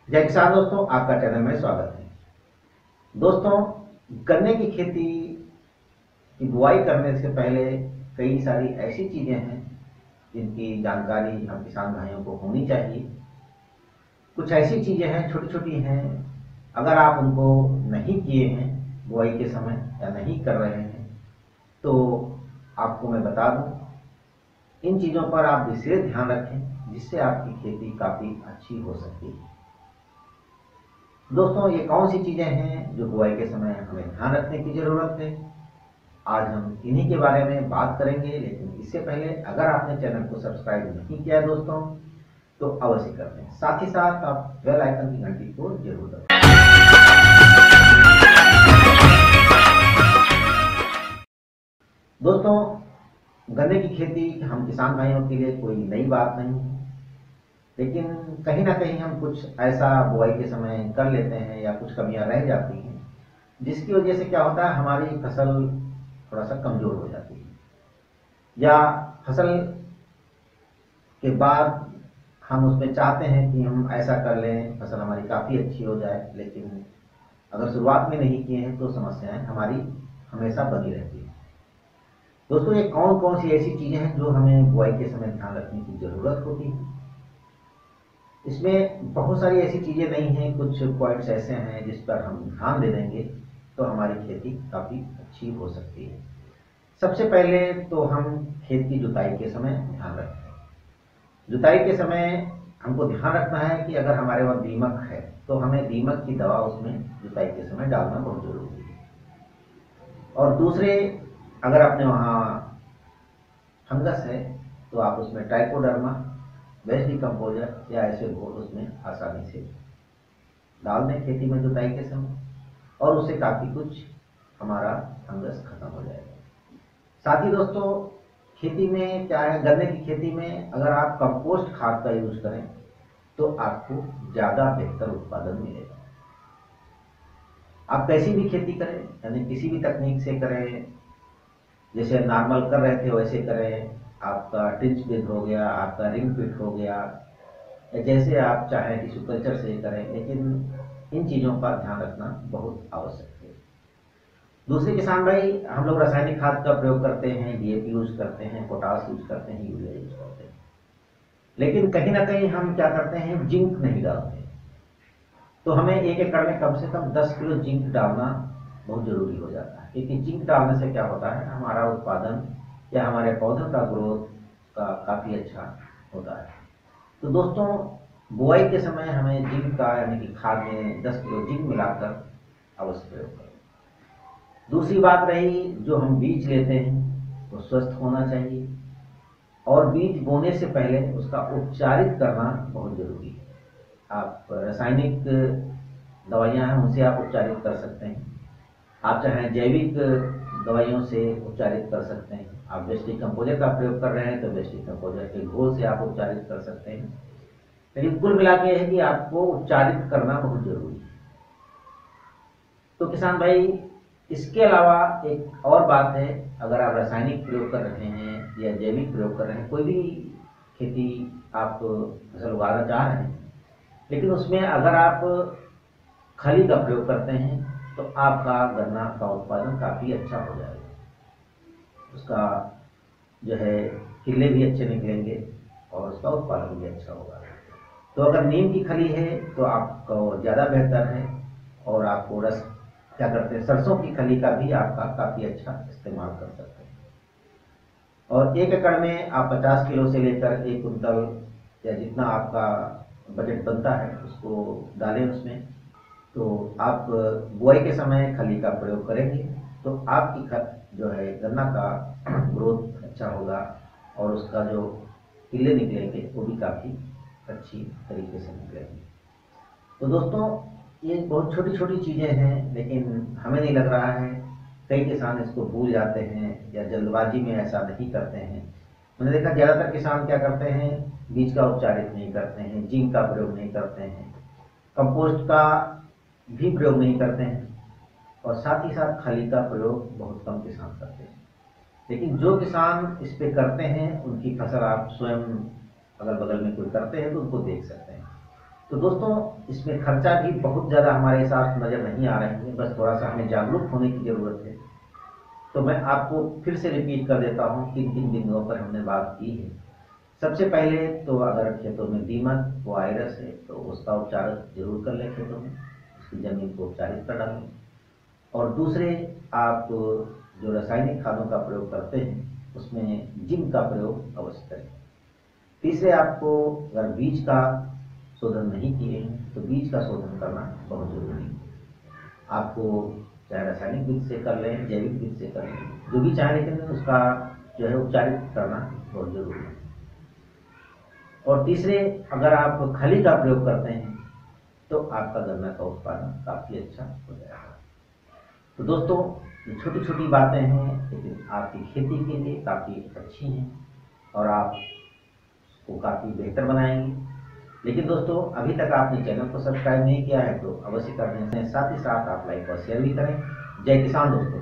जय किसान दोस्तों, आपका चैनल में स्वागत है। दोस्तों, गन्ने की खेती की बुआई करने से पहले कई सारी ऐसी चीजें हैं जिनकी जानकारी हम किसान भाइयों को होनी चाहिए। कुछ ऐसी चीजें हैं, छोटी छोटी हैं, अगर आप उनको नहीं किए हैं बुआई के समय या नहीं कर रहे हैं तो आपको मैं बता दूं, इन चीजों पर आप विशेष ध्यान रखें जिससे आपकी खेती काफी अच्छी हो सकती है। दोस्तों, ये कौन सी चीजें हैं जो बुआई के समय हमें ध्यान रखने की जरूरत है, आज हम इन्हीं के बारे में बात करेंगे। लेकिन इससे पहले अगर आपने चैनल को सब्सक्राइब नहीं किया दोस्तों तो अवश्य कर दें। साथ ही साथ आप बेल आइकन की घंटी को जरूर दबाएं। दोस्तों, गन्ने की खेती हम किसान भाइयों के लिए कोई नई बात नहीं है, लेकिन कहीं ना कहीं हम कुछ ऐसा बुआई के समय कर लेते हैं या कुछ कमियां रह जाती हैं जिसकी वजह से क्या होता है, हमारी फसल थोड़ा सा कमजोर हो जाती है, या फसल के बाद हम उसमें चाहते हैं कि हम ऐसा कर लें फसल हमारी काफी अच्छी हो जाए, लेकिन अगर शुरुआत में नहीं किए हैं तो समस्याएं हमारी हमेशा बनी रहती है। दोस्तों, ये कौन कौन सी ऐसी चीजें हैं जो हमें बुआई के समय ध्यान रखने की जरूरत होती है? इसमें बहुत सारी ऐसी चीजें नहीं हैं, कुछ पॉइंट्स ऐसे हैं जिस पर हम ध्यान दे देंगे तो हमारी खेती काफी अच्छी हो सकती है। सबसे पहले तो हम खेत की जुताई के समय ध्यान रखें। जुताई के समय हमको ध्यान रखना है कि अगर हमारे वहाँ दीमक है तो हमें दीमक की दवा उसमें जुताई के समय डालना बहुत जरूरी है। और दूसरे, अगर अपने वहाँ फंगस है तो आप उसमें ट्राइकोडर्मा, वेस्ट डिकम्पोजर या ऐसे घोल उसमें आसानी से डाल दें खेती में जुताई के समय, और उससे काफी कुछ हमारा फंगस खत्म हो जाएगा। साथ ही दोस्तों, खेती में क्या है, गन्ने की खेती में अगर आप कंपोस्ट खाद का यूज करें तो आपको ज्यादा बेहतर उत्पादन मिलेगा। आप कैसी भी खेती करें, यानी किसी भी तकनीक से करें, जैसे नॉर्मल कर रहे थे वैसे करें, आपका टिंच बेड हो गया, आपका रिंग पिट हो गया, या जैसे आप चाहें टिश्यू कल्चर से करें, लेकिन इन चीजों का ध्यान रखना बहुत आवश्यक है। दूसरे किसान भाई, हम लोग रासायनिक खाद का प्रयोग करते हैं, डीएपी यूज करते हैं, पोटास यूज करते हैं, यूरिया यूज करते हैं, लेकिन कहीं ना कहीं हम क्या करते हैं, जिंक नहीं डालते। तो हमें 1 एकड़ में कम से कम 10 किलो जिंक डालना बहुत जरूरी हो जाता है, क्योंकि जिंक डालने से क्या होता है, हमारा उत्पादन या हमारे पौधों का ग्रोथ का काफी अच्छा होता है। तो दोस्तों, बुआई के समय हमें जिंक का, यानी कि खाद में 10 किलो जिंक मिलाकर अवश्य प्रयोग करें। दूसरी बात रही, जो हम बीज लेते हैं वो स्वस्थ होना चाहिए, और बीज बोने से पहले उसका उपचारित करना बहुत जरूरी है। आप रासायनिक दवाइयां हैं उनसे आप उपचारित कर सकते हैं, आप चाहे जैविक दवाइयों से उपचारित कर सकते हैं, आप वेस्ट डिकम्पोजर का प्रयोग कर रहे हैं तो वेस्ट डिकम्पोजर के घोल से आप उपचारित कर सकते हैं। लेकिन कुल मिला के है कि आपको उपचारित करना बहुत जरूरी है। तो किसान भाई, इसके अलावा एक और बात है, अगर आप रासायनिक प्रयोग कर रहे हैं या जैविक प्रयोग कर रहे हैं, कोई भी खेती आप फसल उगाना चाह रहे हैं, लेकिन उसमें अगर आप खली का प्रयोग करते हैं तो आपका गन्ना का उत्पादन काफी अच्छा हो जाएगा। उसका जो है किले भी अच्छे निकलेंगे और उसका उत्पादन भी अच्छा होगा। तो अगर नीम की खली है तो आपको ज्यादा बेहतर है, और आपको रस क्या करते हैं, सरसों की खली का भी आपका काफी अच्छा इस्तेमाल कर सकते हैं। और 1 एकड़ में आप 50 किलो से लेकर 1 कुंतल या जितना आपका बजट बनता है उसको डालें उसमें। तो आप बुआई के समय खली का प्रयोग करेंगे तो आपकी जो है गन्ना का ग्रोथ अच्छा होगा, और उसका जो किले निकलेंगे वो भी काफी अच्छी तरीके से निकलेंगे। तो दोस्तों, ये बहुत छोटी छोटी चीजें हैं, लेकिन हमें नहीं लग रहा है, कई किसान इसको भूल जाते हैं या जल्दबाजी में ऐसा नहीं करते हैं। मैंने देखा ज्यादातर किसान क्या करते हैं, बीज का उपचारित नहीं करते हैं, जिंक का प्रयोग नहीं करते हैं, कंपोस्ट का भी प्रयोग नहीं करते हैं, और साथ ही साथ खली का प्रयोग बहुत कम किसान करते हैं। लेकिन जो किसान इस पे करते हैं उनकी फसल आप स्वयं अगल बगल में कोई करते हैं तो उनको देख सकते हैं। तो दोस्तों इसमें खर्चा भी बहुत ज़्यादा हमारे साथ नज़र नहीं आ रहे हैं, बस थोड़ा सा हमें जागरूक होने की ज़रूरत है। तो मैं आपको फिर से रिपीट कर देता हूँ किन किन बिंदुओं पर हमने बात की है। सबसे पहले तो अगर खेतों में दीमक वायरस है तो उसका उपचार जरूर कर लें, खेतों में उसकी जमीन को उपचारित कर डालें। और दूसरे, आप जो रासायनिक खादों का प्रयोग करते हैं उसमें जिंक का प्रयोग अवश्य करें। तीसरे, आपको अगर बीज का शोधन नहीं किए हैं तो बीज का शोधन करना बहुत जरूरी है। आपको चाहे रासायनिक बीज से कर लें, जैविक बीज से कर लें, जो भी चाहे, लेकिन उसका जो है उपचारित करना बहुत जरूरी है। और तीसरे, अगर आप खली का प्रयोग करते हैं तो आपका गन्ना का उत्पादन काफी अच्छा हो जाएगा। तो दोस्तों ये छोटी छोटी बातें हैं, लेकिन आपकी खेती के लिए काफी अच्छी हैं और आप उसको काफी बेहतर बनाएंगे। लेकिन दोस्तों अभी तक आपने चैनल को सब्सक्राइब नहीं किया है तो अवश्य कर दें, साथ ही साथ आप लाइक और शेयर भी करें। जय किसान दोस्तों।